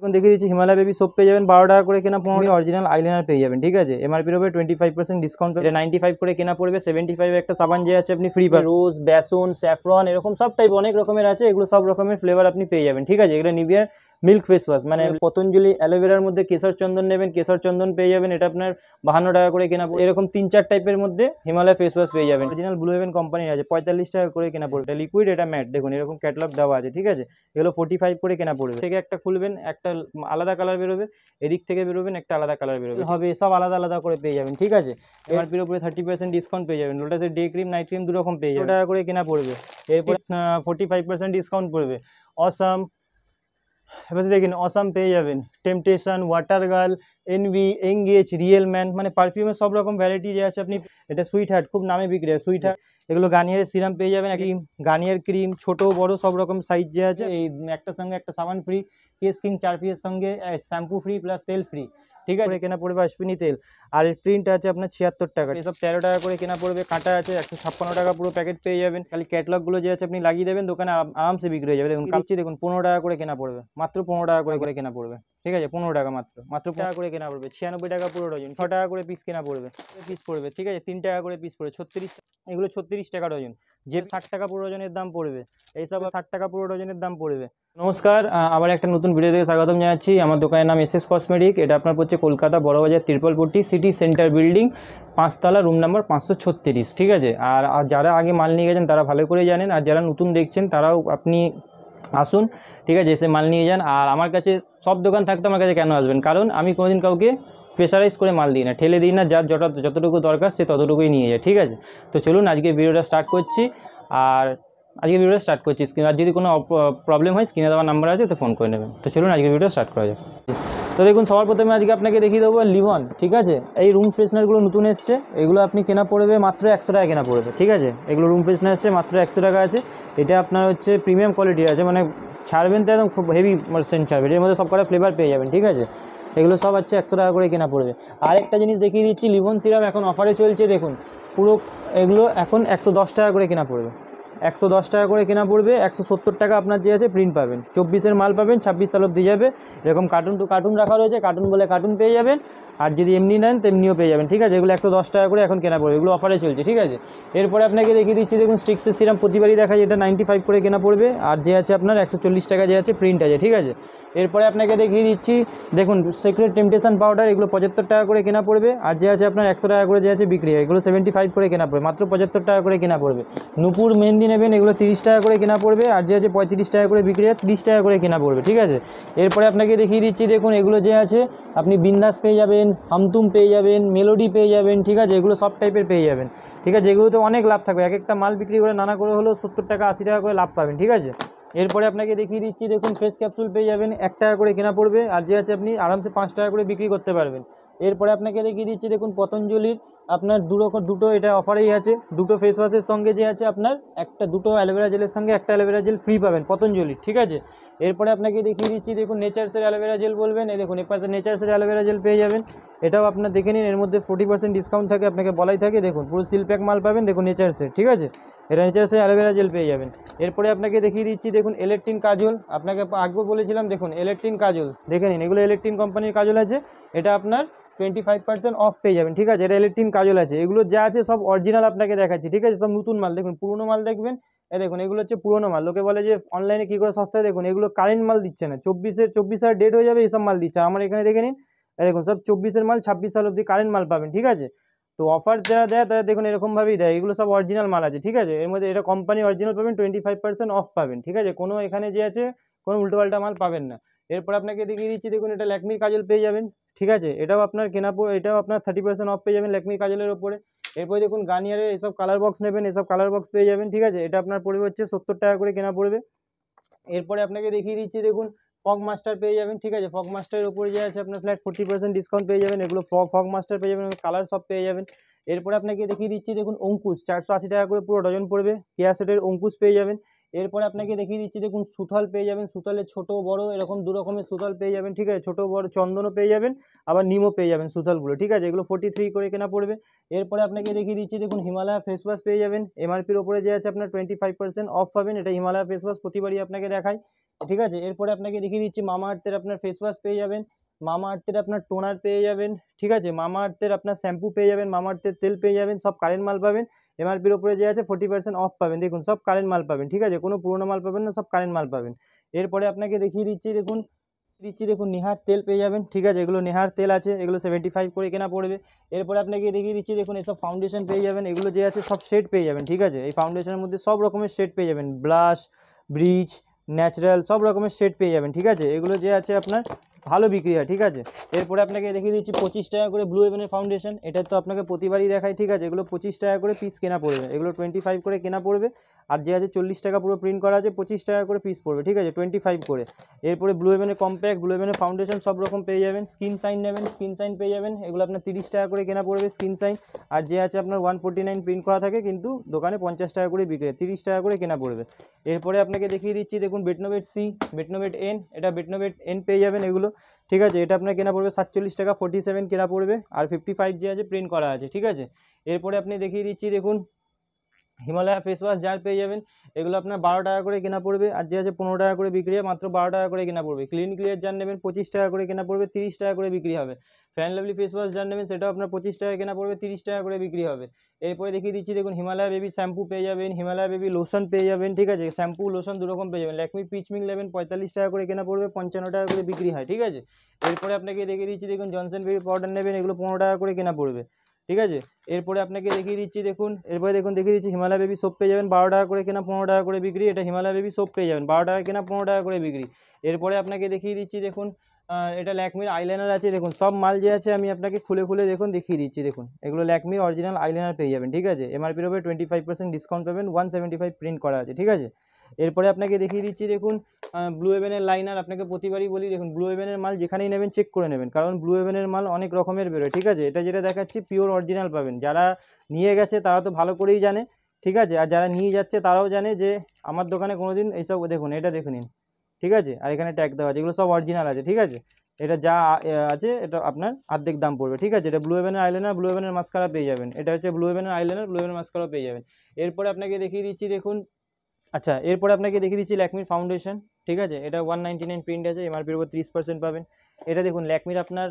এখন দেখিয়ে দিচ্ছি হিমালয় বেবি সোপ পেয়ে যাবেন 12 টাকা করে কেনা 15 অরিজিনাল আইলাইনার পেয়ে যাবেন, ঠিক আছে। এমআরপির উপরে 25% ডিসকাউন্ট, এটা 95 করে কেনা পড়বে। 75 একটা সাবান যে আছে আপনি ফ্রি পাবেন। রোজ, বেসন, স্যাফরন এরকম সব টাইপ অনেক রকমের আছে, এগুলো সব রকমের ফ্লেভার আপনি পেয়ে যাবেন, ঠিক আছে। এগুলো নিভিয়ার মিল্ক ফেস ওয়াশ, মানে পতঞ্জলি অ্যালোভেরার মধ্যে কেশর চন্দন নেবেন, কেশর চন্দন পেয়ে যাবেন, এটা আপনার 52 টাকা করে কেনা পড়বে। এরকম 3-4 টাইপের মধ্যে হিমালয় ফেস ওয়াশ পেয়ে যাবেন। অরিজিনাল ব্লু হেভেন কোম্পানির আছে, 45 টাকা করে কেনা পড়বে। এটা লিকুইড, এটা ম্যাট, দেখুন এরকম ক্যাটালগ দেওয়া আছে, ঠিক আছে। এগুলো 45 করে কেনা পড়বে। থেকে একটা খুলবেন, একটা আলাদা কালার বেরোবে, এদিক থেকে বেরোবেন একটা আলাদা কালার বেরোবে, হবে সব আলাদা আলাদা করে পেয়ে যাবেন, ঠিক আছে। এমআরপির উপরে 30% ডিসকাউন্ট পেয়ে যাবেন। লোটাসের ডে ক্রিম, নাইট ক্রিম দুরকম পেয়ে যাবেন, টাকা করে কেনা পড়বে। এরপর 45% ডিসকাউন্ট পড়বে। অসাম, এবার দেখেন অসাম পেয়ে যাবেন, Temptation, Water Girl, Envy, Engage, Real Man, মানে পারফিউমের সব রকম ভ্যারাইটি যে আছে আপনি। এটা সুইট হার্ট, খুব নামে বিক্রি হয় সুইট হার্ট। এগুলো গার্নিয়ারের সিরাম পেয়ে যাবেন, ক্রিম, গার্নিয়ার ক্রিম ছোট বড় সব রকম সাইজ যে আছে। এই একটার সঙ্গে একটা সাবান ফ্রি, কেস কিং 4 পিসের সঙ্গে শ্যাম্পু ফ্রি প্লাস তেল ফ্রি, ঠিক আছে। কেনা পড়বে অশ্বিনী তেল। আর এর প্রিন্ট আছে আপনার 76 টাকা, এসব 13 টাকা করে কেনা পড়বে। কাঁটা আছে 156 টাকা পুরো প্যাকেট পেয়ে যাবেন। খালি ক্যাটলগুলো যে আছে আপনি লাগিয়ে দেবেন, দোকানে আরামসে বিক্রি হয়ে যাবে। দেখুন কাচ্ছি, দেখুন 15 টাকা করে কেনা পড়বে, মাত্র 15 টাকা করে কেনা পড়বে, ঠিক আছে। 15 টাকা মাত্র টাকা করে কেনা পড়বে। 96 টাকা পুরো ডজন, 6 টাকা করে পিস কেনা পড়বে, পিস পড়বে, ঠিক আছে। 3 টাকা করে পিস পড়বে, 36, এগুলো 36 টাকা ডজন। যে 60 টাকা পুরো ডজনের দাম পড়বে, এইসব 60 টাকা পুরো ডজনের দাম পড়বে। নমস্কার, আবার একটা নতুন ভিডিও থেকে স্বাগতম জানাচ্ছি। আমার দোকানের নাম এসএস কসমেটিক। এটা আপনার হচ্ছে Kolkata Burrabazar Tirpalpatti city centre building, 5 তলা, রুম নাম্বার 536, ঠিক আছে। আর যারা আগে মাল নিয়ে গেছেন তারা ভালো করে জানেন, আর যারা নতুন দেখছেন তারাও আপনি আসুন, ঠিক আছে, এসে মাল নিয়ে যান। আর আমার কাছে সব দোকান থাকতে আমার কাছে কেন আসবেন? কারণ আমি কোনোদিন কাউকে প্রেশারাইজ করে মাল দিই না, ঠেলে দিই না, যার যতটুকু দরকার সে ততটুকুই নিয়ে যায়, ঠিক আছে। তো চলুন আজকে ভিডিওটা স্টার্ট করছি। আর আর যদি কোনো প্রবলেম হয় স্ক্রিনে দেওয়া নাম্বার আছে, তো ফোন করে নেবেন। তো চলুন আজকে ভিডিও স্টার্ট করা যাক। তো দেখুন, সবার প্রথমে আজকে আপনাকে দেখিয়ে দেবো লিভন, ঠিক আছে। এই রুম ফ্রেশনারগুলো নতুন এসছে, এগুলো আপনি কেনা পড়বে মাত্র 100 টাকা কেনা পড়বে, ঠিক আছে। এগুলো রুম ফ্রেশনার এসছে, মাত্র 100 টাকা আছে। এটা আপনার হচ্ছে প্রিমিয়াম কোয়ালিটির আছে, মানে ছাড়বেন তো একদম খুব হেভি সেন্ট ছাড়বেন, এর মধ্যে সব কটা ফ্লেভার পেয়ে যাবেন, ঠিক আছে। এগুলো সব হচ্ছে 100 টাকা করে কেনা পড়বে। আরেকটা জিনিস দেখিয়ে দিচ্ছি, লিভন সিরাম এখন অফারে চলছে, দেখুন পুরো এগুলো এখন 110 টাকা করে কেনা পড়বে, 110 টাকা করে কেনা পড়বে। 170 টাকা আপনার যে আছে প্রিন্ট পাবেন, 24-এর মাল পাবেন, 26 তালব দিয়ে যাবে। এরকম কার্টুন টু কার্টুন রাখা রয়েছে, কার্টুন বলে কার্টুন পেয়ে যাবেন। আর যদি এমনি নেন তেমনিও পেয়ে যাবেন, ঠিক আছে। এগুলো 110 টাকা করে এখন কেনা পড়বে, এগুলো অফারে চলছে, ঠিক আছে। এরপরে আপনাকে দেখিয়ে দিচ্ছি, দেখুন স্টিক্সের সিরাম প্রতিবারই দেখা যায়, এটা 95 করে কেনা পড়বে। আর যে আছে আপনার 140 টাকা যে আছে প্রিন্ট আছে, ঠিক আছে। এরপরে আপনাকে দেখিয়ে দিচ্ছি, দেখুন সিক্রেট টেম্পটেশন পাউডার, এগুলো 75 টাকা করে কেনা পড়বে। আর যে আছে আপনার 100 টাকা করে যে আছে বিক্রি হয়, এগুলো 75 করে কেনা পড়বে, মাত্র 75 টাকা করে কেনা পড়বে। নূপুর মেহেন্দি নেবেন, এগুলো 30 টাকা করে কেনা পড়বে। আর যে আছে 35 টাকা করে বিক্রি হয়, 30 টাকা করে কেনা পড়বে, ঠিক আছে। এরপরে আপনাকে দেখিয়ে দিচ্ছি, দেখুন এগুলো যে আছে আপনি বিন্দাস পেয়ে যাবেন, হামতুম পেয়ে যাবেন, মেলোডি পেয়ে যাবেন, ঠিক আছে। এগুলো সব টাইপের পেয়ে যাবেন, ঠিক আছে। এগুলোতে অনেক লাভ থাকবে, এক একটা মাল বিক্রি করে নানা করে হলেও 70 টাকা 80 টাকা করে লাভ পাবেন, ঠিক আছে। এরপরে আপনাকে দেখিয়ে দিচ্ছি, দেখুন ফেস ক্যাপসুল পেয়ে যাবেন, 1 টাকা করে কেনা পড়বে। আর যে আছে আপনি আরামসে 5 টাকা করে বিক্রি করতে পারবেন। এরপরে আপনাকে দেখিয়ে দিচ্ছি, দেখুন পতঞ্জলির আপনার দুটো এটা অফারেই আছে, দুটো ফেস ওয়াশের সঙ্গে যে আছে আপনার দুটো অ্যালোভেরা জেলের সঙ্গে একটা অ্যালোভেরা জেল ফ্রি পাবেন পতঞ্জলির, ঠিক আছে। এরপরে আপনাকে দেখিয়ে দিচ্ছি, দেখুন নেচার্সের অ্যালোভেরা জেল বলবেন, এই দেখুন এপাশে নেচার্সের অ্যালোভেরা জেল পেয়ে যাবেন। এটাও আপনার দেখে নিন, এর মধ্যে 40% ডিসকাউন্ট থাকে, আপনাকে বলাই থাকে। দেখুন পুরো সিল প্যাক মাল পাবেন, দেখুন নেচার্সের, ঠিক আছে। এটা নেচার্সের অ্যালোভেরা জেল পেয়ে যাবেন। এরপরে আপনাকে দেখিয়ে দিচ্ছি, দেখুন ইলেকট্রিন কাজল, আপনাকে আগেও বলেছিলাম, দেখুন ইলেকট্রিন কাজল দেখে নিন, এগুলো ইলেকট্রিন কোম্পানির কাজল আছে। এটা আপনার 25% অফ পেয়ে যাবেন, ঠিক আছে। এটা ইলেকট্রিন কাজল আছে, এগুলো যা আছে সব অরিজিনাল আপনাকে দেখাচ্ছি, ঠিক আছে। সব নতুন মাল, দেখুন পুরোনো মাল দেখবেন, দেখুন এগুলো হচ্ছে পুরোনো মাল। লোকে বলে যে অনলাইনে কী করে সস্তায়, দেখুন এগুলো কারেন্ট মাল দিচ্ছে না, 24 আর ডেট হয়ে যাবে এইসব মাল দিচ্ছে। আমার এখানে দেখে নিন, দেখুন সব 24-এর মাল 26 সাল অবধি কারেন্ট মাল পাবেন, ঠিক আছে। তো অফার যারা দেয় তারা দেখুন এরকমভাবেই দেয়, এগুলো সব অরিজিনাল মাল আছে, ঠিক আছে। এর মধ্যে এটা কোম্পানি অরিজিনাল পাবেন, 25% অফ পাবেন, ঠিক আছে। কোনো এখানে যে আছে কোনো উল্টোপাল্টা মাল পাবেন না। এরপর আপনাকে দেখিয়ে দিচ্ছি, দেখুন এটা ল্যাকমির কাজল পেয়ে যাবেন, ঠিক আছে। এটাও আপনার এটাও আপনার 30% অফ পেয়ে যাবেন ল্যাকমির কাজলের ওপরে। এরপরে দেখুন গার্নিয়ারের এসব কালার বক্স নেবেন, এসব কালার বক্স পেয়ে যাবেন, ঠিক আছে। এটা আপনার পড়বে হচ্ছে 70 টাকা করে কেনা পড়বে। এরপরে আপনাকে দেখিয়ে দিচ্ছি, দেখুন ফগ মাস্টার পেয়ে যাবেন, ঠিক আছে। ফগ মাস্টারের উপরে যে আছে আপনার ফ্ল্যাট 40% ডিসকাউন্ট পেয়ে যাবেন, এগুলো ফগ মাস্টার পেয়ে যাবেন, কালার সব পেয়ে যাবেন। এরপরে আপনাকে দেখিয়ে দিচ্ছি, দেখুন অঙ্কুশ 480 টাকা করে পুরো ডজন পড়বে, কেয়া সেটের অঙ্কুশ পেয়ে যাবেন। এরপরে আপনাকে দেখিয়ে দিচ্ছি, দেখুন সুথল পেয়ে যাবেন, সুথলের ছোট বড় এরকম দু রকমের সুথল পেয়ে যাবেন, ঠিক আছে। ছোট বড় চন্দনও পেয়ে যাবেন, আবার নিমও পেয়ে যাবেন সুথলগুলো, ঠিক আছে। এগুলো 43 করে কেনা পড়বে। এরপরে আপনাকে দেখিয়ে দিচ্ছি, দেখুন হিমালয়া ফেস ওয়াশ পেয়ে যাবেন, এমআরপির ওপরে যে আছে আপনার 25% অফ পাবেন। এটা হিমালয়া ফেস ওয়াশ প্রতিবারই আপনাকে দেখায়, ঠিক আছে। এরপরে আপনাকে দেখিয়ে দিচ্ছি মামা আর্থের আপনার ফেস ওয়াশ পেয়ে যাবেন, মামা আর্থের আপনার টোনার পেয়ে যাবেন, ঠিক আছে। মামা আর্থের আপনার শ্যাম্পু পেয়ে যাবেন, মামা আর্থের তেল পেয়ে যাবেন, সব কারেন্ট মাল পাবেন। এমআরপির ওপরে যে আছে 40% অফ পাবেন, দেখুন সব কারেন্ট মাল পাবেন, ঠিক আছে। কোনো পুরোনো মাল পাবেন না, সব কারেন্ট মাল পাবেন। এরপরে আপনাকে দেখিয়ে দিচ্ছি দেখুন নেহার তেল পেয়ে যাবেন, ঠিক আছে। এগুলো নেহার তেল আছে, এগুলো 75 করে কেনা পড়বে। এরপরে আপনাকে দেখিয়ে দিচ্ছি দেখুন এসব ফাউন্ডেশন পেয়ে যাবেন, এগুলো যে আছে সব শেড পেয়ে যাবেন, ঠিক আছে। এই ফাউন্ডেশনের মধ্যে সব রকমের শেড পেয়ে যাবেন, ব্লাশ, ব্রিজ, ন্যাচারাল সব রকমের শেড পেয়ে যাবেন, ঠিক আছে। এগুলো যে আছে আপনার ভালো বিক্রি হয়, ঠিক আছে। এরপরে আপনাকে দেখিয়ে দিচ্ছি 25 টাকা করে ব্লু হেভেনের ফাউন্ডেশন, এটা তো আপনাকে প্রতিবারই দেখাই, ঠিক আছে। এগুলো 25 টাকা করে পিস কেনা পড়বে, এগুলো 25 করে কেনা পড়বে। আর যে আছে 40 টাকা পুরো প্রিন্ট করা আছে, 25 টাকা করে পিস পড়বে, ঠিক আছে, 25 করে। এরপরে ব্লু হেভেনের কম্প্যাক্ট, ব্লু হেভেনের ফাউন্ডেশন সব রকম পেয়ে যাবেন। স্কিন সাইন নেবেন, স্কিন সাইন পেয়ে যাবেন, এগুলো আপনার 30 টাকা করে কেনা পড়বে স্কিন সাইন। আর যে আছে আপনার 149 প্রিন্ট করা থাকে, কিন্তু দোকানে 50 টাকা করে বিক্রি, 30 টাকা করে কেনা পড়বে। এরপরে আপনাকে দেখিয়ে দিচ্ছি দেখুন বেটনোভেট সি, বেটনোভেট এন, এটা বেটনোভেট এন পেয়ে যাবেন এগুলো, ঠিক আছে। এটা আপনার কেনা পড়বে 47 টাকা, 47 কেনা পড়বে। আর 55 যে আছে প্রিন্ট করা আছে, ঠিক আছে। এরপরে আপনি দেখিয়ে দিচ্ছি দেখুন হিমালয়া ফেস ওয়াশ জার পেয়ে যাবেন, এগুলো আপনার 12 টাকা করে কেনা পড়বে। আর যে আছে 15 টাকা করে বিক্রি হয়, মাত্র 12 টাকা করে কেনা পড়বে। ক্লিন ক্লিয়ার জার নেবেন 25 টাকা করে কেনা পড়বে, 30 টাকা করে বিক্রি হবে। ফ্যান লাভলি ফেস ওয়াশ জার নেবেন, সেটাও আপনার 25 টাকা কেনা পড়বে, 30 টাকা করে বিক্রি হবে। এরপরে দেখিয়ে দিচ্ছি দেখুন হিমালয়া বেবি শ্যাম্পু পেয়ে যাবেন, হিমালয়া বেবি লোশন পেয়ে যাবেন, ঠিক আছে। শ্যাম্পু লোশন দুরকম পেয়ে যাবেন। ল্যাকমি পিচ মিল্ক নেবেন 45 টাকা করে কেনা পড়বে, 55 টাকা করে বিক্রি হয়, ঠিক আছে। এরপরে আপনাকে দেখিয়ে দিচ্ছি দেখুন জনসন বেবি পাউডার নেবেন, এগুলো 15 টাকা করে কেনা পড়বে, ঠিক আছে। এরপরে আপনাকে দেখিয়ে দিচ্ছি দেখুন, এরপরে দেখুন দেখিয়ে দিচ্ছি হিমালয় বেবি সোপ পেয়ে যাবেন, 12 টাকা করে কেনা, 15 টাকা করে বিক্রি। এটা হিমালয় বেবি সোপ পেয়ে যাবেন, 12 টাকা কেনা, 15 টাকা করে বিক্রি। এরপরে আপনাকে দেখিয়ে দিচ্ছি দেখুন এটা ল্যাকমির আইলাইনার আছে, দেখুন সব মাল যে আছে আমি আপনাকে খুলে খুলে দেখুন দেখিয়ে দিচ্ছি। দেখুন এগুলো ল্যাকমির অরিজিনাল আইলাইনার পেয়ে যাবেন, ঠিক আছে। এমআরপির উপরে 25% ডিসকাউন্ট পাবেন, 175 প্রিন্ট করা আছে, ঠিক আছে। এরপরে আপনাকে দেখিয়ে দিচ্ছি দেখুন ব্লু হেভেনের লাইনার, আপনাকে প্রতিবারই বলি দেখুন ব্লু হেভেনের মাল যেখানেই নেবেন চেক করে নেবেন, কারণ ব্লু হেভেনের মাল অনেক রকমের বেরোয়, ঠিক আছে। এটা যেটা দেখাচ্ছি পিওর অরিজিনাল পাবেন, যারা নিয়ে গেছে তারা তো ভালো করেই জানে, ঠিক আছে। আর যারা নিয়ে যাচ্ছে তারাও জানে যে আমার দোকানে কোনোদিন এইসব, দেখুন এটা দেখে নিন, ঠিক আছে। আর এখানে ট্যাগ দেওয়া আছে, এগুলো সব অরিজিনাল আছে, ঠিক আছে। এটা যা আছে এটা আপনার অর্ধেক দাম পড়বে, ঠিক আছে। এটা ব্লু হেভেনের আইলাইনার, ব্লু হেভেনের মাস্কারা পেয়ে যাবেন, এটা হচ্ছে ব্লু হেভেনের আইলাইনার, ব্লু হেভেনের মাস্কারাও পেয়ে যাবেন। এরপরে আপনাকে দেখিয়ে দিচ্ছি দেখুন, আচ্ছা এরপরে আপনাকে দেখিয়ে দিচ্ছি ল্যাকমির ফাউন্ডেশন, ঠিক আছে। এটা 199 প্রিন্ট আছে, এমআরপির উপর 30% পাবেন। এটা দেখুন ল্যাকমির আপনার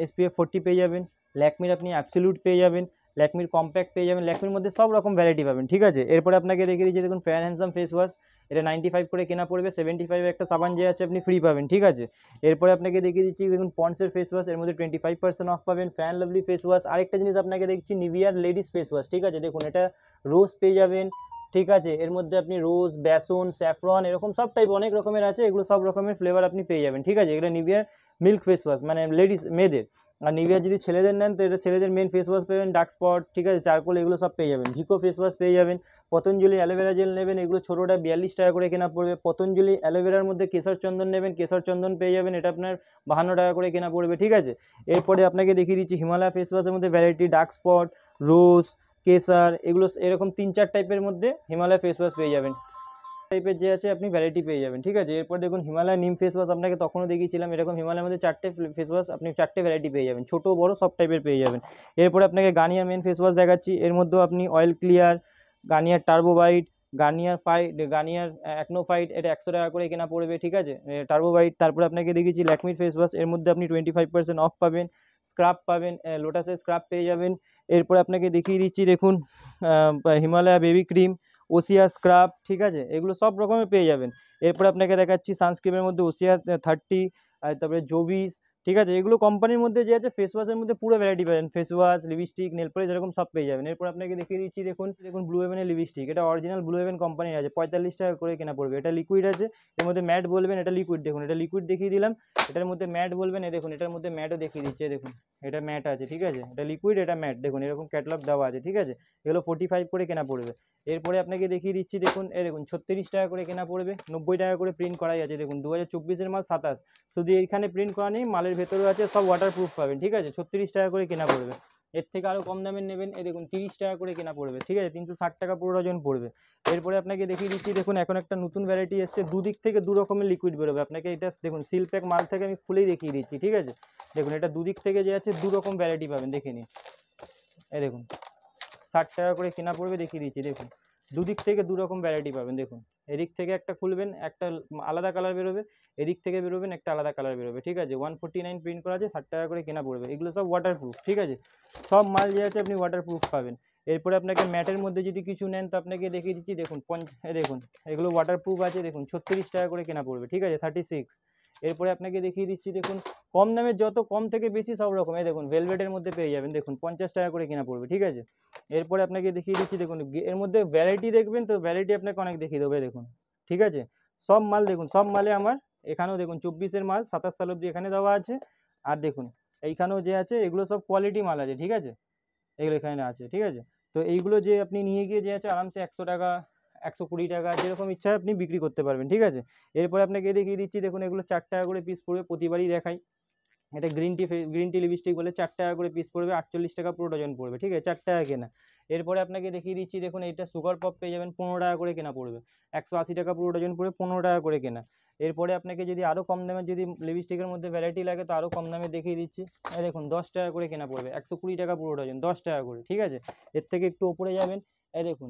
SPF 40 পেয়ে যাবেন, ল্যাকমির আপনি অ্যাবসলিউট পেয়ে যাবেন, ল্যাকমির কম্প্যাক্ট পেয়ে যাবেন, ল্যাকমির মধ্যে সব রকম ভ্যারাইটি পাবেন, ঠিক আছে। এরপরে আপনাকে দেখিয়ে দিচ্ছি দেখুন ফেয়ার হ্যান্ডসাম ফেস ওয়াশ, এটা 95 করে কেনা পড়বে, 75 একটা সাবান যে আছে আপনি ফ্রি পাবেন, ঠিক আছে। এরপরে আপনাকে দেখিয়ে দিচ্ছি দেখুন পন্ডসের ফেস ওয়াশ, এর মধ্যে 25% অফ পাবেন। ফ্যান লাভলি ফেস ওয়াশ, আরেকটা জিনিস আপনাকে দেখছি নিভিয়ার লেডিস ফেস ওয়াশ, ঠিক আছে। দেখুন এটা রোজ পেয়ে যাবেন, ঠিক আছে। এর মধ্যে আপনি রোজ, বেসন, স্যাফরন এরকম সব টাইপ অনেক রকমের আছে, এগুলো সব রকমের ফ্লেভার আপনি পেয়ে যাবেন, ঠিক আছে। এগুলো নিভিয়ার মিল্ক ফেস ওয়াশ, মানে লেডিস মেয়েদের। আর নিভিয়ার যদি ছেলেদের নেন তো এটা ছেলেদের মেন ফেস ওয়াশ পেয়ে যাবেন, ডার্ক স্পট, ঠিক আছে, চারকোল এগুলো সব পেয়ে যাবেন। ভিকো ফেস ওয়াশ পেয়ে যাবেন, পতঞ্জলি অ্যালোভেরা জেল নেবেন, এগুলো ছোটোটা 42 টাকা করে কেনা পড়বে। পতঞ্জলি অ্যালোভেরার মধ্যে কেশর চন্দন নেবেন, কেশর চন্দন পেয়ে যাবেন, এটা আপনার 52 টাকা করে কেনা পড়বে, ঠিক আছে। এরপরে আপনাকে দেখিয়ে দিচ্ছি হিমালয় ফেস ওয়াশের মধ্যে ভ্যারাইটি, ডার্ক স্পট, রোজ, কেসার, এগুলো এরকম 3-4 টাইপের মধ্যে হিমালয় ফেস ওয়াশ পেয়ে যাবেন, টাইপের যে আছে আপনি ভ্যারাইটি পেয়ে যাবেন, ঠিক আছে। এরপর দেখুন হিমালয় নিম ফেস ওয়াশ, আপনাকে তখনও দেখিয়েছিলাম, এরকম হিমালয়ের মধ্যে 4টে ফেস ওয়াশ আপনি 4টে ভ্যারাইটি পেয়ে যাবেন, ছোটো বড় সব টাইপের পেয়ে যাবেন। এরপরে আপনাকে গার্নিয়ার মেন ফেস ওয়াশ দেখাচ্ছি, এর মধ্যেও আপনি অয়েল ক্লিয়ার, গার্নিয়ার টার্বোবাইট, গার্নিয়ার অ্যাকনো ফাইট, এটা 100 টাকা করে কেনা পড়বে, ঠিক আছে, টার্বোবাইট। তারপরে আপনাকে দেখিয়েছি ল্যাকমির ফেস ওয়াশ, এর মধ্যে আপনি 25% অফ পাবেন, স্ক্রাব পাবেন, লোটাসের স্ক্রাব পেয়ে যাবেন। এরপরে আপনাকে দেখিয়ে দিচ্ছি দেখুন Himalaya baby cream, OCR scrub, ঠিক আছে, এগুলো সব রকমের পেয়ে যাবেন। এরপরে আপনাকে দেখাচ্ছি সানস্ক্রিনের মধ্যে ওসিয়ার 30, আর তারপরে জোভিস, ঠিক আছে। এগুলো কোম্পানির মধ্যে যে আছে ফেস ওয়াশের মধ্যে পুরো ভ্যারাইটি পাবেন, face wash, lipstick, nail polish এরকম সব পেয়ে যাবেন। এরপর আপনাকে দেখিয়ে দিচ্ছি দেখুন ব্লু হেভেনের লিপস্টিক, এটা অরিজিনাল ব্লু হেভেন কোম্পানির আছে, 45 টাকা করে কেনা পড়বে। এটা লিকুইড আছে, এর মধ্যে ম্যাট বলবেন, এটা লিকুইড, দেখুন এটা লিকুইড দেখিয়ে দিলাম। এটার মধ্যে ম্যাট বলবেন, দেখুন এটার মধ্যে ম্যাটও দেখিয়ে দিচ্ছে, দেখুন এটা ম্যাট আছে, ঠিক আছে। এটা লিকুইড, এটা ম্যাট, দেখুন এরকম ক্যাটালগ দেওয়া আছে, ঠিক আছে। এগুলো 45 করে কেনা পড়বে। এরপরে আপনাকে দেখিয়ে দিচ্ছি দেখুন দেখুন 36 টাকা করে কেনা পড়বে, 90 টাকা করে প্রিন্ট করাই আছে, দেখুন 2024-এর মাল 27, শুধু এইখানে প্রিন্ট করা নেই, মালের ভেতরেও আছে, সব ওয়াটারপ্রুফ পাবেন, ঠিক আছে। 36 টাকা করে কেনা পড়বে। এর থেকে আরও কম দামের নেবেন, দেখুন 30 টাকা করে কেনা পড়বে, ঠিক আছে, 360 টাকা পুরো ডজন পড়বে। এরপরে আপনাকে দেখিয়ে দিচ্ছি দেখুন এখন একটা নতুন ভ্যারাইটি এসছে, দুদিক থেকে দু রকমের লিকুইড বেরোবে, আপনাকে এটা দেখুন সিল প্যাক মাল থেকে আমি খুলেই দেখিয়ে দিচ্ছি, ঠিক আছে। দেখুন এটা দুদিক থেকে যে আছে দু রকম ভ্যারাইটি পাবেন, দেখে নিন। দেখুন 60 টাকা করে কেনা পড়বে, দেখিয়ে দিচ্ছি, দেখুন দুদিক থেকে দু রকম ভ্যারাইটি পাবেন। দেখুন এদিক থেকে একটা খুলবেন, একটা আলাদা কালার বেরোবে, এদিক থেকে বেরোবেন একটা আলাদা কালার বেরোবে, ঠিক আছে। 149 প্রিন্ট করা আছে, 60 টাকা করে কেনা পড়বে। এগুলো সব ওয়াটারপ্রুফ, ঠিক আছে। সব মাল যে আছে আপনি ওয়াটারপ্রুফ পাবেন। এরপরে আপনাকে ম্যাটের মধ্যে যদি কিছু নেন তো আপনাকে দেখিয়ে দিচ্ছি, দেখুন দেখুন এগুলো ওয়াটারপ্রুফ আছে, দেখুন 36 টাকা করে কেনা পড়বে, ঠিক আছে, 36। এরপরে আপনাকে দেখিয়ে দিচ্ছি, দেখুন কম দামের যত কম থেকে বেশি সব রকম, এই দেখুন ভেলভেটের মধ্যে পেয়ে যাবেন, দেখুন 50 টাকা করে কেনা পড়বে, ঠিক আছে। এরপরে আপনাকে দেখিয়ে দিচ্ছি, দেখুন এর মধ্যে ভ্যারাইটি দেখবেন তো ভ্যারাইটি আপনাকে অনেক দেখিয়ে দেবে, দেখুন, ঠিক আছে। সব মাল দেখুন, সব মালে আমার এখানেও দেখুন 24-এর মাল 27 সাল অবধি এখানে দেওয়া আছে। আর দেখুন এইখানেও যে আছে এগুলো সব কোয়ালিটি মাল আছে, ঠিক আছে, এগুলো এখানে আছে, ঠিক আছে। তো এইগুলো যে আপনি নিয়ে গিয়ে যে আছে আরামসে 100 টাকা 120 টাকা যেরকম ইচ্ছা আপনি বিক্রি করতে পারবেন, ঠিক আছে। এরপরে আপনাকে দেখিয়ে দিচ্ছি, দেখুন এগুলো 4 টাকা করে পিস পড়বে, প্রতিবারই দেখাই। এটা গ্রিন টি লিপস্টিক বলে, 4 টাকা করে পিস পড়বে, 48 টাকা পুরো ডজন পড়বে, ঠিক আছে, 4 টাকা কেনা। এরপরে আপনাকে দেখিয়ে দিচ্ছি, দেখুন এইটা সুগার পপ পেয়ে যাবেন, 15 টাকা করে কেনা পড়বে, 180 টাকা পুরো ডজন পড়বে, 15 টাকা করে কেনা। এরপরে আপনাকে যদি আরও কম দামের যদি লিপস্টিকের মধ্যে ভ্যারাইটি লাগে তো আরও কম দামে দেখিয়ে দিচ্ছি। এই দেখুন 10 টাকা করে কেনা পড়বে, 120 টাকা পুরো ডজন, 10 টাকা করে, ঠিক আছে। এর থেকে একটু ওপরে যাবেন, এই দেখুন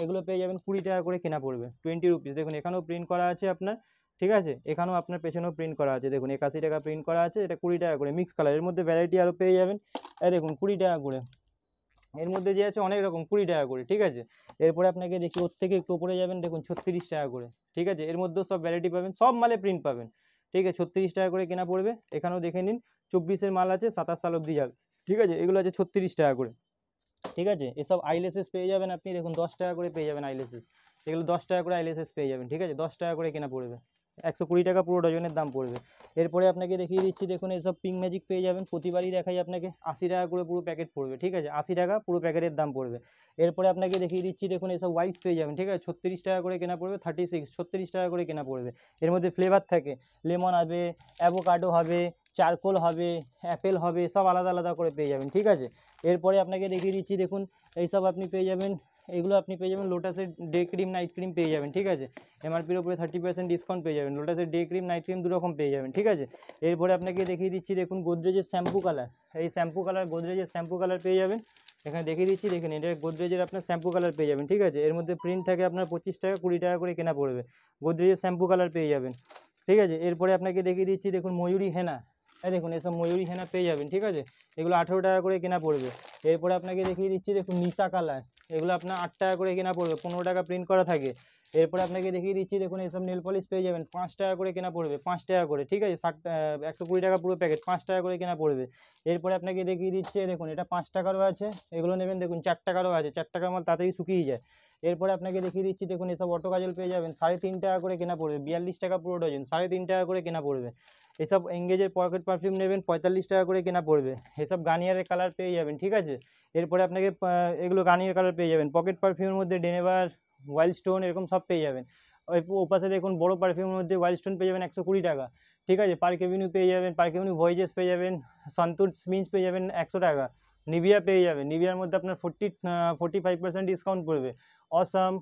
এগুলো পেয়ে যাবেন 20 টাকা করে কেনা পড়বে, 20 রুপিস। দেখুন এখানেও প্রিন্ট করা আছে আপনার, ঠিক আছে, এখানেও আপনার পেছনেও প্রিন্ট করা আছে, দেখুন 81 টাকা প্রিন্ট করা আছে, এটা 20 টাকা করে মিক্স কালার, এর মধ্যে ভ্যারাইটি আরও পেয়ে যাবেন। এই দেখুন 20 টাকা করে, এর মধ্যে যে আছে অনেক রকম, 20 টাকা করে, ঠিক আছে। এরপরে আপনাকে দেখি ওর থেকে একটু উপরে যাবেন, দেখুন 36 টাকা করে, ঠিক আছে, এর মধ্যেও সব ভ্যারাইটি পাবেন, সব মালে প্রিন্ট পাবেন, ঠিক আছে, 36 টাকা করে কেনা পড়বে। এখানেও দেখে নিন 24-এর মাল আছে, 27 সাল অবধি যাবে, ঠিক আছে, এগুলো আছে 36 টাকা করে, ঠিক আছে। এসব আইলেসেস পেয়ে যাবেন আপনি, দেখুন 10 টাকা করে পেয়ে যাবেন আইলেসেস, এগুলো 10 টাকা করে আইলেসেস পেয়ে যাবেন, ঠিক আছে, 10 টাকা করে কেনা পড়বে, 120 টাকা পুরো ডজনের দাম পড়বে। এরপরে আপনাকে দেখিয়ে দিচ্ছি, দেখুন এইসব পিঙ্ক ম্যাজিক পেয়ে যাবেন, প্রতিবারই দেখাই আপনাকে, 80 টাকা করে পুরো প্যাকেট পড়বে, ঠিক আছে, 80 টাকা পুরো প্যাকেটের দাম পড়বে। এরপরে আপনাকে দেখিয়ে দিচ্ছি, দেখুন এইসব ওয়াইপস পেয়ে যাবেন, ঠিক আছে, 36 টাকা করে কেনা পড়বে, 36, 36 টাকা করে কেনা পড়বে। এর মধ্যে ফ্লেভার থাকে, লেমন হবে, অ্যাভোকাডো হবে, চারকোল হবে, অ্যাপেল হবে, সব আলাদা আলাদা করে পেয়ে যাবেন, ঠিক আছে। এরপরে আপনাকে দেখিয়ে দিচ্ছি, দেখুন এইসব আপনি পেয়ে যাবেন, এগুলো আপনি পেয়ে যাবেন লোটাসের ডে ক্রিম নাইট ক্রিম পেয়ে যাবেন, ঠিক আছে, এমআরপির উপরে 30% ডিসকাউন্ট পেয়ে যাবেন, লোটাসের ডে ক্রিম নাইট ক্রিম দুরকম পেয়ে যাবেন, ঠিক আছে। এরপরে আপনাকে দেখিয়ে দিচ্ছি, দেখুন গোদরেজের শ্যাম্পু কালার, এই শ্যাম্পু কালার গোদরেজের শ্যাম্পু কালার পেয়ে যাবেন, এখানে দেখিয়ে দিচ্ছি, দেখুন এটা গোদরেজের আপনার শ্যাম্পু কালার পেয়ে যাবেন, ঠিক আছে। এর মধ্যে প্রিন্ট থাকে আপনার 25 টাকা 20 টাকা করে কেনা পড়বে, গোদরেজের শ্যাম্পু কালার পেয়ে যাবেন, ঠিক আছে। এরপরে আপনাকে দেখিয়ে দিচ্ছি, দেখুন ময়ূরী হেনা, এই দেখুন এসব ময়ূরী হেনা পেয়ে যাবেন, ঠিক আছে, এগুলো 18 টাকা করে কেনা পড়বে। এরপরে আপনাকে দেখিয়ে দিচ্ছি, দেখুন নিশা কালার, এগুলো আপনার 8 টাকা করে কেনা পড়বে, 15 টাকা প্রিন্ট করা থাকে। এরপরে আপনাকে দেখিয়ে দিচ্ছি, দেখুন এইসব নেল পলিশ পেয়ে যাবেন, 5 টাকা করে কেনা পড়বে, 5 টাকা করে, ঠিক আছে, 120 টাকা পুরো প্যাকেট, 5 টাকা করে কেনা পড়বে। এরপরে আপনাকে দেখিয়ে দিচ্ছি, দেখুন এটা 5 টাকারও আছে, এগুলো নেবেন, দেখুন 4 টাকারও আছে, 4 টাকার মাল তাড়াতাড়ি শুকিয়ে যায়। এরপরে আপনাকে দেখিয়ে দিচ্ছি, দেখুন এসব অটো কাজল পেয়ে যাবেন, 3.5 টাকা করে কেনা পড়বে, 42 টাকা পুরো ডজন, 3.5 টাকা করে কেনা পড়বে। এসব এঙ্গেজের পকেট পারফিউম নেবেন, 45 টাকা করে কেনা পড়বে, এসব গার্নিয়ারের কালার পেয়ে যাবেন, ঠিক আছে। এরপরে আপনাকে এগুলো গার্নিয়ার কালার পেয়ে যাবেন, পকেট পারফিউমের মধ্যে ডেনেভার, ওয়াইল্ড স্টোন এরকম সব পেয়ে যাবেন। ওপাশে দেখুন বড় পারফিউমের মধ্যে ওয়াইল্ড স্টোন পেয়ে যাবেন 120 টাকা, ঠিক আছে, পার্ক এভিনিউ পেয়ে যাবেন, পার্ক এভিনিউ ভয়েজেস পেয়ে যাবেন, সন্তুর স্পিঞ্চ পেয়ে যাবেন 100 টাকা, নিভিয়া পেয়ে যাবেন, নিভিয়ার মধ্যে আপনার 45% ডিসকাউন্ট পড়বে। অসাম,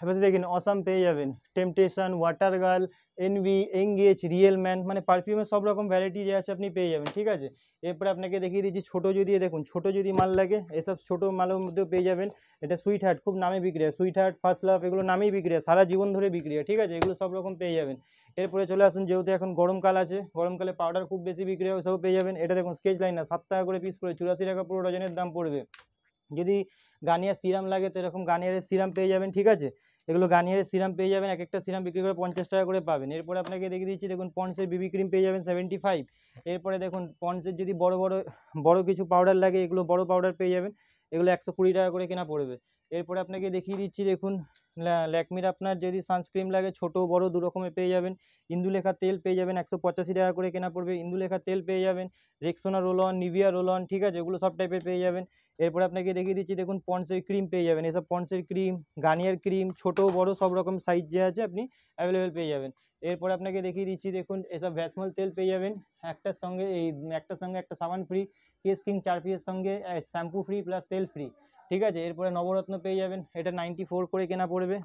এবার দেখুন অসাম পেয়ে যাবেন, Temptation, Water Girl, Envy, Engage, Real Man, মানে পারফিউমের সব রকম ভ্যারাইটি যে আছে আপনি পেয়ে যাবেন, ঠিক আছে। এরপরে আপনাকে দেখিয়ে দিচ্ছি ছোটো যদি, দেখুন ছোটো যদি মাল লাগে এসব ছোটো মালের মধ্যেও পেয়ে যাবেন। এটা সুইট হার্ট খুব নামে বিক্রি হয়, সুইট হার্ট, ফার্স্ট লাভ, এগুলো নামেই বিক্রি হয়, সারা জীবন ধরে বিক্রি হয়, ঠিক আছে, এগুলো সব রকম পেয়ে যাবেন। এরপরে চলে আসুন, যেহেতু এখন গরমকাল আছে, গরমকালে পাউডার খুব বেশি বিক্রি হয়, ওসবও পেয়ে যাবেন। এটা দেখুন স্কেচ লাইনার 7 টাকা করে পিস পড়ে, 84 টাকা পুরো ডজনের দাম পড়বে। যদি গার্নিয়ার সিরাম লাগে তো এরকম গার্নিয়ারের সিরাম পেয়ে যাবেন, ঠিক আছে, এগুলো গার্নিয়ারের সিরাম পেয়ে যাবেন, এক একটা সিরাম বিক্রি করে 50 টাকা করে পাবেন। এরপরে আপনাকে দেখিয়ে দিচ্ছি, দেখুন পন্ডসের বিবি ক্রিম পেয়ে যাবেন 75। এরপরে দেখুন পন্ডসের যদি বড় বড় বড় কিছু পাউডার লাগে, এগুলো বড় পাউডার পেয়ে যাবেন, এগুলো 120 টাকা করে কেনা পড়বে। এরপরে আপনাকে দেখিয়ে দিচ্ছি, দেখুন ল্যাকমির আপনার যদি সানস্ক্রিন লাগে ছোট বড় দু রকমের পেয়ে যাবেন। ইন্দুলেখা তেল পেয়ে যাবেন, 185 টাকা করে কেনা পড়বে, ইন্দুলেখা তেল পেয়ে যাবেন, Rexona roll on, Nivea roll on, ঠিক আছে, এগুলো সব টাইপের পেয়ে যাবেন। এরপরে আপনাকে দেখিয়ে দিচ্ছি, দেখুন পন্ডসের ক্রিম পেয়ে যাবেন, এসব পন্ডসের ক্রিম, গার্নিয়ার ক্রিম, ছোট বড় সব রকম সাইজ যে আছে আপনি অ্যাভেলেবেল পেয়ে যাবেন। এরপরে আপনাকে দেখিয়ে দিচ্ছি, দেখুন এসব ভ্যাসমল তেল পেয়ে যাবেন, একটার সঙ্গে একটা সাবান ফ্রি, কেস কিং 4 পিসের সঙ্গে শ্যাম্পু ফ্রি প্লাস তেল ফ্রি, ঠিক আছে। এরপরে নবরত্ন পেয়ে যাবেন, এটা 94 করে কেনা পড়বে,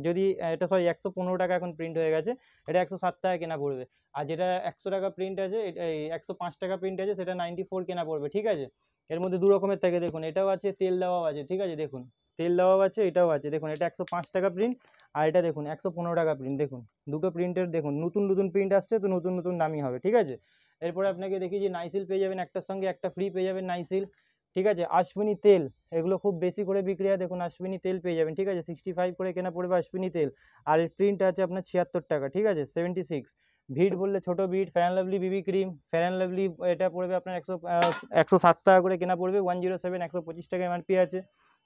যদি এটা 115 টাকা এখন প্রিন্ট হয়ে গেছে, এটা 107 টাকা কেনা পড়বে। আর যেটা 100 টাকা প্রিন্ট আছে, এটা 105 টাকা প্রিন্ট আছে, সেটা 94 কেনা পড়বে, ঠিক আছে। এর মধ্যে দু রকমের থাকে, দেখুন এটাও আছে তেল দেওয়াও আছে, ঠিক আছে, দেখুন তেল দেওয়াও আছে, এটাও আছে দেখুন, এটা 105 টাকা প্রিন্ট, আর এটা দেখুন 115 টাকা প্রিন্ট। দেখুন দুটো প্রিন্টের দেখুন নতুন নতুন প্রিন্ট আসছে, তো নতুন নতুন দামই হবে, ঠিক আছে। এরপরে আপনাকে দেখি যে নাইসিল পেয়ে যাবেন, একটার সঙ্গে একটা ফ্রি পেয়ে যাবেন নাইসিল, ঠিক আছে। আশ্বিনী তেল, এগুলো খুব বেশি করে বিক্রি হয়, দেখুন আশ্বিনী তেল পেয়ে যাবেন, ঠিক আছে। 65 করে কেনা পড়বে আশ্বিনী তেল, আর এর প্রিন্ট আছে আপনার 76 টাকা, ঠিক আছে, 76। ভিট বললে ছোটো Veet, fair and lovely BB cream, fair and lovely এটা পড়বে আপনার 107 টাকা করে কেনা পড়বে, 107, 125 টাকা এমআরপি আছে।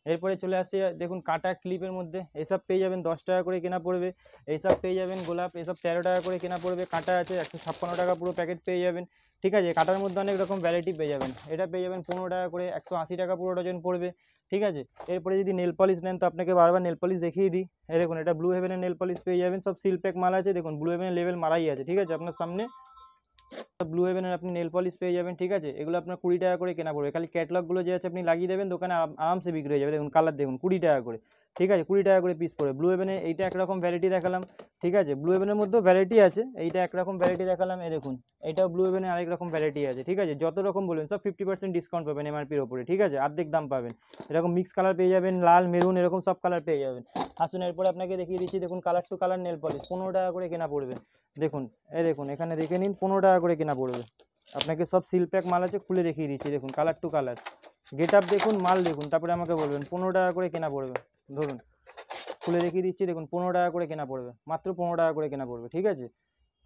এরপরে চলে আসছে দেখুন কাটা ক্লিপের মধ্যে, এসব পেয়ে যাবেন 10 টাকা করে কেনা পড়বে, এইসব পেয়ে যাবেন গোলাপ, এসব 13 টাকা করে কেনা পড়বে, কাটা আছে 156 টাকা পুরো প্যাকেট পেয়ে যাবেন, ঠিক আছে। কাটার মধ্যে অনেক রকম ভ্যারাইটি পেয়ে যাবেন, এটা পেয়ে যাবেন 15 টাকা করে, 180 টাকা পুরো ডজন পড়বে, ঠিক আছে। এরপরে যদি নেল পলিশ নেন তো আপনাকে বারবার নেল পলিশ দেখিয়ে দিই, এই দেখুন এটা ব্লু হেভেনের নেল পলিশ পেয়ে যাবেন, সব সিল প্যাক মাল আছে, দেখুন ব্লু হেভেনের লেভেল মারাই আছে, ঠিক আছে, আপনার সামনে ব্লু হেভেনের আপনি নেল পলিশ পেয়ে যাবেন, ঠিক আছে। এগুলো আপনার 20 টাকা করে কেনা পড়বে, খালি ক্যাটলগুলো যে আছে আপনি লাগিয়ে দেবেন দোকানে, আরামসে বিক্রি হয়ে যাবে। দেখুন কালার দেখুন 20 টাকা করে, ঠিক আছে, 20 টাকা করে পিস পড়বে। ব্লু হেভেনের এইটা একরকম ভ্যারাইটি দেখালাম, ঠিক আছে, ব্লু হেভেনের মধ্যেও ভ্যারাইটি আছে, এইটা একরকম ভ্যারাইটি দেখালাম, এই দেখুন এটাও ব্লু হেভেনের আরেক রকম ভ্যারাইটি আছে, ঠিক আছে। যত রকম বলবেন সব 50% ডিসকাউন্ট পাবেন এমআরপির ওপরে, ঠিক আছে, অর্ধেক দাম পাবেন। এরকম মিক্স কালার পেয়ে যাবেন, লাল মেরুন এরকম সব কালার পেয়ে যাবেন। আসুন এরপরে আপনাকে দেখিয়ে দিচ্ছি, দেখুন colour to colour nail polish 15 টাকা করে কেনা পড়বে, দেখুন এই দেখুন এখানে দেখে নিন 15 টাকা করে কেনা পড়বে। আপনাকে সব সিল প্যাক মাল আছে, খুলে দেখিয়ে দিচ্ছি, দেখুন colour to colour, get up দেখুন, মাল দেখুন, তারপরে আমাকে বলবেন 15 টাকা করে কেনা পড়বে। ধরুন খুলে দেখিয়ে দিচ্ছি, দেখুন 15 টাকা করে কেনা পড়বে, মাত্র 15 টাকা করে কেনা পড়বে, ঠিক আছে।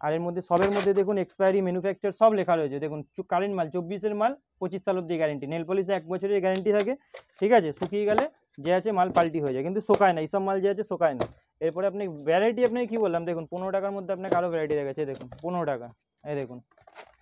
আর এর মধ্যে সবের মধ্যে দেখুন এক্সপায়ারি ম্যানুফ্যাকচার সব লেখা রয়েছে, দেখুন কারেন্ট মাল 24-এর মাল, 25 সাল অব্দি গ্যারেন্টি, নেল পলিশে 1 বছরের গ্যারেন্টি থাকে, ঠিক আছে। শুকিয়ে গেলে যে আছে মাল পাল্টি হয়ে যায়, কিন্তু শোকায় না, এইসব মাল যে আছে শোকায় না। এরপরে আপনি ভ্যারাইটি আপনাকে কী বললাম, দেখুন 15 টাকার মধ্যে আপনাকে আরও ভ্যারাইটি দেখাচ্ছে, দেখুন 15 টাকা, এই দেখুন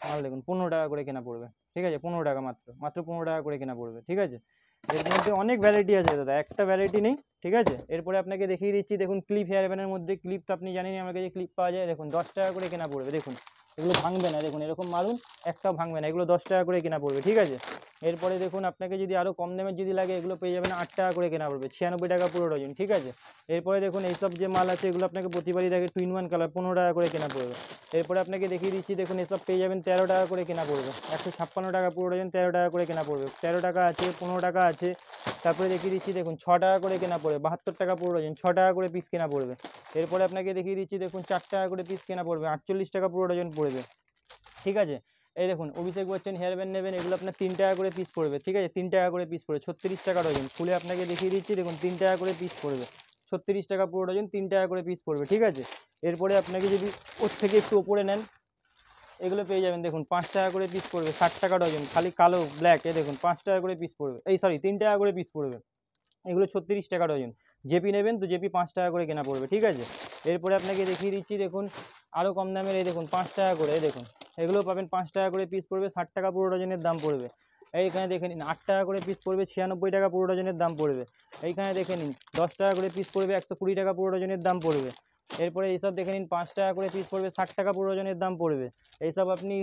মাল দেখুন 15 টাকা করে কেনা পড়বে, ঠিক আছে, 15 টাকা মাত্র, মাত্র 15 টাকা করে কেনা পড়বে, ঠিক আছে। এর মধ্যে অনেক ভ্যারাইটি আছে দাদা, একটা ভ্যারাইটি নেই, ঠিক আছে। এরপরে আপনাকে দেখিয়ে দিচ্ছি, দেখুন ক্লিপ হেয়ার ব্যান্ডের মধ্যে, ক্লিপ তো আপনি জানেনই আমার কাছে ক্লিপ পাওয়া যায়, দেখুন 10 টাকা করে কেনা পড়বে, দেখুন এগুলো ভাঙবে না, দেখুন এরকম মারুন একটাও ভাঙবে না, এগুলো 10 টাকা করে কেনা পড়বে, ঠিক আছে। এরপরে দেখুন আপনাকে যদি আরও কম দামের যদি লাগে, এগুলো পেয়ে যাবেন 8 টাকা করে কেনা পড়বে, 96 টাকা পুরো ডজন, ঠিক আছে। এরপরে দেখুন এইসব যে মাল আছে এগুলো আপনাকে প্রতিবারই থাকে 2-in-1 কালার, 15 টাকা করে কেনা পড়বে। এরপরে আপনাকে দেখিয়ে দিচ্ছি, দেখুন এসব পেয়ে যাবেন 13 টাকা করে কেনা পড়বে, 156 টাকা পুরো ডজন, 13 টাকা করে কেনা পড়বে, 13 টাকা আছে, 15 টাকা আছে। তারপরে দেখিয়ে দিচ্ছি, দেখুন 6 টাকা করে কেনা পড়বে, 72 টাকা পুরো ডজন, 6 টাকা করে পিস কেনা পড়বে। এরপরে আপনাকে দেখিয়ে দিচ্ছি, দেখুন 4 টাকা করে পিস কেনা পড়বে, 48 টাকা পুরো ডজন পড়বে, ঠিক আছে। এই দেখুন অভিষেক বচ্চন হেয়ার ব্যান্ড নেবেন, এগুলো আপনার 3 টাকা করে পিস পড়বে, ঠিক আছে, 3 টাকা করে পিস পড়বে, 36 টাকা ডজন। খুলে আপনাকে দেখিয়ে দিচ্ছি, দেখুন 3 টাকা করে পিস পড়বে, 36 টাকা পুরো ডজন, 3 টাকা করে পিস পড়বে, ঠিক আছে। এরপরে আপনাকে যদি ওর থেকে একটু ওপরে নেন, এগুলো পেয়ে যাবেন, দেখুন 5 টাকা করে পিস পড়বে, 60 টাকা ডজন, খালি কালো ব্ল্যাক, এ দেখুন 5 টাকা করে পিস পড়বে, এই সরি 3 টাকা করে পিস পড়বে, এগুলো 36 টাকা ডজন। জেপি নেবেন তো জেপি 5 টাকা করে কেনা পড়বে, ঠিক আছে। এরপরে আপনাকে দেখিয়ে দিচ্ছি, দেখুন আরও কম দামের, এই দেখুন 5 টাকা করে, এই দেখুন এগুলো পাবেন 5 টাকা করে পিস পড়বে, 60 টাকা পুরো ডজনের দাম পড়বে। এইখানে দেখে নিন 8 টাকা করে পিস পড়বে, 96 টাকা পুরো ডজনের দাম পড়বে। এইখানে দেখে নিন 10 টাকা করে পিস পড়বে, 120 টাকা পুরো ডজনের দাম পড়বে। এরপরে এইসব দেখে নিন 5 টাকা করে পিস পড়বে, 60 টাকা পুরো ডজনের দাম পড়বে। এইসব আপনি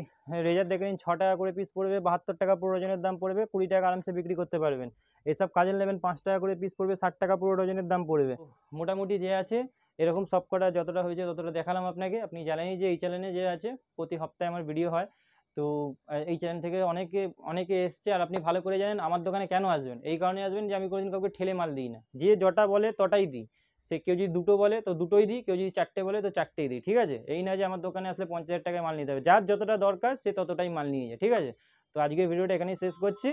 রেজার দেখে নিন 6 টাকা করে পিস পড়বে, 72 টাকা পুরো ডজনের দাম পড়বে, 20 টাকা আরামসে বিক্রি করতে পারবেন। এসব কাজের নেবেন 5 টাকা করে পিস পড়বে, 60 টাকা পুরো ডজনের দাম পড়বে। মোটামুটি যে আছে এরকম সব কটা যতটা হয়েছে ততটা দেখালাম আপনাকে। আপনি জানেনই যে এই চ্যানেলে যে আছে প্রতি সপ্তাহে আমার ভিডিও হয়, তো এই চ্যানেল থেকে অনেকে এসছে, আর আপনি ভালো করে জানেন আমার দোকানে কেন আসবেন, এই কারণে আসবেন যে আমি কোনোদিন কাউকে ঠেলে মাল দিই না, যে যটা বলে তটাই দিই। সে কেউ যদি দুটো বলে তো দুটোই দিই, কেউ যদি 4টে বলে তো 4টেই দিই, ঠিক আছে। এই না যে আমার দোকানে আসলে 50,000 টাকায় মাল নিতে হবে, যার যতটা দরকার সে ততটাই মাল নিয়ে যায়, ঠিক আছে। তো আজকের ভিডিওটা এখানেই শেষ করছি।